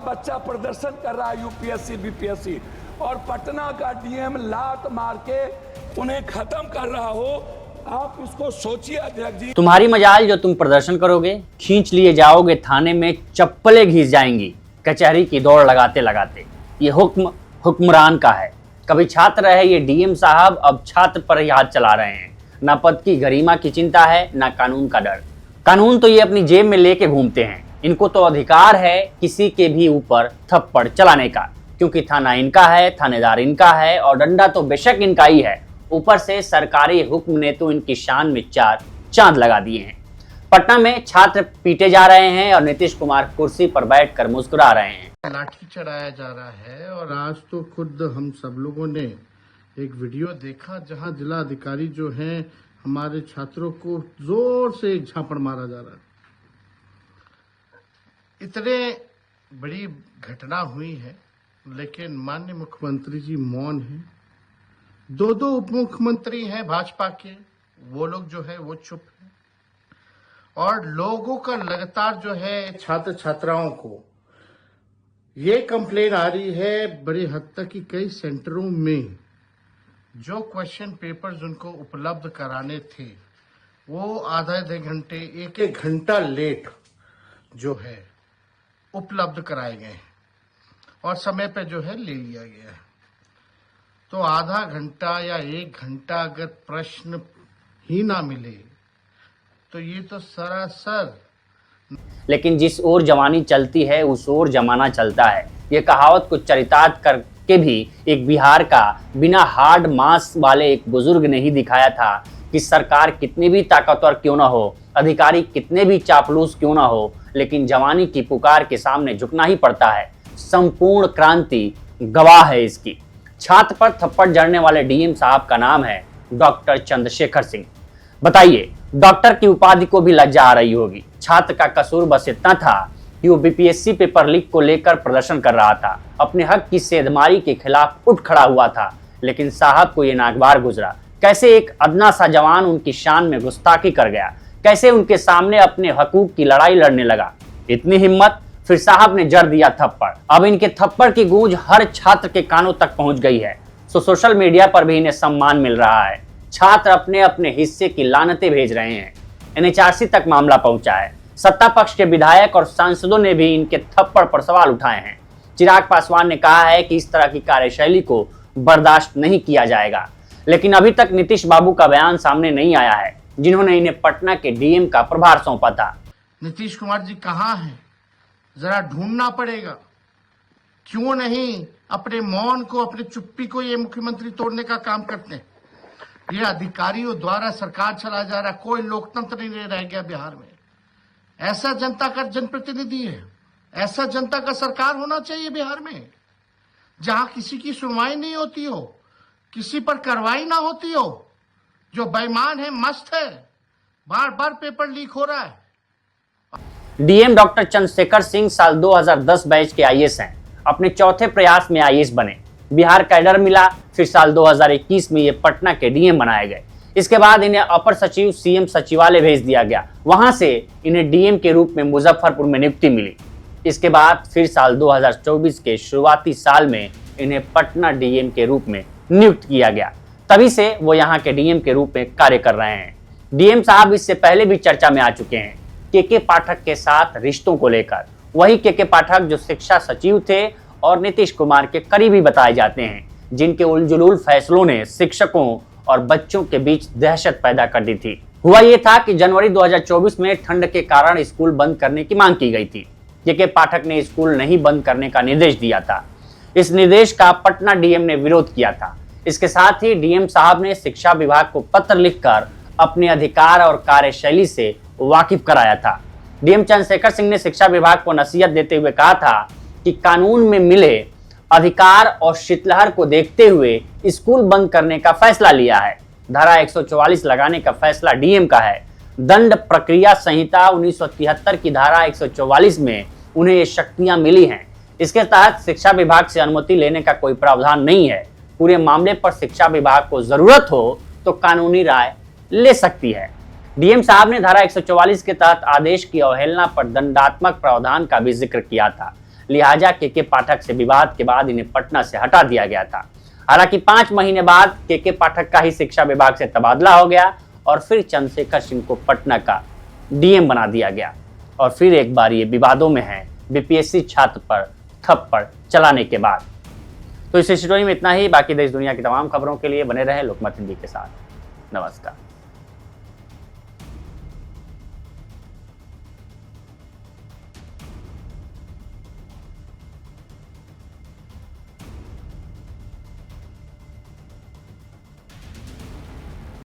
बच्चा प्रदर्शन कर रहा है यूपीएससी बीपीएससी और पटना का डीएम लात मार के उन्हें खत्म कर रहा हो, आप इसको सोचिए अध्यक्ष जी। तुम्हारी मजाल जो तुम प्रदर्शन करोगे, खींच लिए जाओगे थाने में, चप्पलें घिस जाएंगी कचहरी की दौड़ लगाते लगाते। ये हुक्म हुक्मरान का है। कभी छात्र रहे ये डीएम साहब, अब छात्र पर ही हाथ चला रहे हैं। ना पद की गरिमा की चिंता है, ना कानून का डर। कानून तो ये अपनी जेब में लेके घूमते हैं। इनको तो अधिकार है किसी के भी ऊपर थप्पड़ चलाने का, क्योंकि थाना इनका है, थानेदार इनका है और डंडा तो बेशक इनका ही है। ऊपर से सरकारी हुक्म ने तो इनकी शान में चार चांद लगा दिए हैं। पटना में छात्र पीटे जा रहे हैं और नीतीश कुमार कुर्सी पर बैठकर मुस्कुरा रहे हैं। लाठी चढ़ाया जा रहा है और आज तो खुद हम सब लोगों ने एक वीडियो देखा जहां जिला अधिकारी जो हैं हमारे छात्रों को जोर से एक झापड़ मारा जा रहा है। इतने बड़ी घटना हुई है लेकिन माननीय मुख्यमंत्री जी मौन हैं। दो उप मुख्यमंत्री हैं भाजपा के, वो लोग जो है वो चुप हैं और लोगों का लगातार जो है छात्र छात्राओं को ये कंप्लेन आ रही है बड़ी हद तक कि कई सेंटरों में जो क्वेश्चन पेपर्स उनको उपलब्ध कराने थे वो आधे घंटे एक घंटा लेट जो है उपलब्ध कराए गए और समय पे जो है ले लिया गया है। तो आधा घंटा या एक घंटा अगर प्रश्न ही ना मिले तो ये तो सरासर। लेकिन जिस ओर जवानी चलती है उस ओर जमाना चलता है। ये कहावत को चरितार्थ करके भी एक बिहार का बिना हार्ड मास वाले एक बुजुर्ग ने ही दिखाया था कि सरकार कितनी भी ताकतवर क्यों ना हो, अधिकारी कितने भी चापलूस क्यों ना हो, लेकिन जवानी की पुकार के सामने झुकना ही पड़ता है। संपूर्ण क्रांति गवाह है इसकी। छात्र पर थप्पड़ जड़ने वाले डीएम साहब का नाम है डॉक्टर चंद्रशेखर सिंह। बताइए, डॉक्टर की उपाधि को भी लज्जा आ रही होगी। छात्र का कसूर बस इतना था कि वो बीपीएससी पेपर लीक को लेकर प्रदर्शन कर रहा था, अपने हक की सेधमारी के खिलाफ उठ खड़ा हुआ था। लेकिन साहब को ये नागवार गुजरा। कैसे एक अदना सा जवान उनकी शान में गुस्ताखी कर गया, कैसे उनके सामने अपने हकूक की लड़ाई लड़ने लगा। इतनी हिम्मत, फिर साहब ने जड़ दिया थप्पड़। अब इनके थप्पड़ की गूंज हर छात्र के कानों तक पहुंच गई है। सोशल मीडिया पर भी इन्हें सम्मान मिल रहा है। छात्र अपने अपने हिस्से की लानतें भेज रहे हैं। एनएचआरसी तक मामला पहुंचा है। सत्ता पक्ष के विधायक और सांसदों ने भी इनके थप्पड़ पर सवाल उठाए हैं। चिराग पासवान ने कहा है कि इस तरह की कार्यशैली को बर्दाश्त नहीं किया जाएगा। लेकिन अभी तक नीतीश बाबू का बयान सामने नहीं आया है, जिन्होंने इन्हें पटना के डीएम का प्रभार सौंपा था। नीतीश कुमार जी कहाँ हैं? जरा ढूंढना पड़ेगा। क्यों नहीं अपने मौन को, अपने चुप्पी को ये मुख्यमंत्री तोड़ने का काम करते हैं? ये अधिकारियों द्वारा सरकार चला जा रहा, कोई लोकतंत्र नहीं रह गया बिहार में। ऐसा जनता का जनप्रतिनिधि है, ऐसा जनता का सरकार होना चाहिए बिहार में, जहां किसी की सुनवाई नहीं होती हो, किसी पर कार्रवाई ना होती हो। जो बेईमान है, मस्त है, बार बार पेपर लीक हो रहा है। डीएम डॉक्टर चंद्रशेखर सिंह साल 2010 बैच के आईएएस हैं। अपने चौथे प्रयास में आईएएस बने, बिहार कैडर मिला। फिर साल 2021 में ये पटना के डीएम बनाए गए। इसके बाद इन्हें अपर सचिव सीएम सचिवालय भेज दिया गया। वहां से इन्हें डीएम के रूप में मुजफ्फरपुर में नियुक्ति मिली। इसके बाद फिर साल 2024 के शुरुआती साल में इन्हें पटना डीएम के रूप में नियुक्त किया गया। तभी से वो यहाँ के डीएम के रूप में कार्य कर रहे हैं। डीएम साहब इससे पहले भी चर्चा में आ चुके हैं के पाठक के साथ रिश्तों को लेकर। वही के पाठक जो शिक्षा सचिव थे और नीतीश कुमार के करीबी बताए जाते हैं, जिनके उलझुल फैसलों ने शिक्षकों और बच्चों के बीच दहशत पैदा कर दी थी। हुआ ये था कि जनवरी 2024 में ठंड के कारण स्कूल बंद करने की मांग की गई थी। के पाठक ने स्कूल नहीं बंद करने का निर्देश दिया था। इस निर्देश का पटना डीएम ने विरोध किया था। इसके साथ ही डीएम साहब ने शिक्षा विभाग को पत्र लिखकर अपने अधिकार और कार्यशैली से वाकिफ कराया था। डीएम चंद्रशेखर सिंह ने शिक्षा विभाग को नसीहत देते हुए कहा था कि कानून में मिले अधिकार और शीतलहर को देखते हुए स्कूल बंद करने का फैसला लिया है। धारा 144 लगाने का फैसला डीएम का है। दंड प्रक्रिया संहिता 1973 की धारा 144 में उन्हें ये शक्तियां मिली हैं। इसके तहत शिक्षा विभाग से अनुमति लेने का कोई प्रावधान नहीं है। पूरे मामले पर शिक्षा विभाग को जरूरत हो तो कानूनी राय ले सकती है। डीएम साहब ने धारा 144 के तहत आदेश की अवहेलना पर दंडात्मक प्रावधान का भी जिक्र किया था। लिहाजा के पाठक से विवाद के बाद इन्हें पटना से हटा दिया गया था। हालांकि 5 महीने बाद के पाठक का ही शिक्षा विभाग से तबादला हो गया और फिर चंद्रशेखर सिंह को पटना का डीएम बना दिया गया और फिर एक बार ये विवादों में है बीपीएससी छात्र पर थप्पड़ चलाने के बाद। तो इस स्टोरी में इतना ही। बाकी देश दुनिया की तमाम खबरों के लिए बने रहे लोकमत हिंदी के साथ। नमस्कार।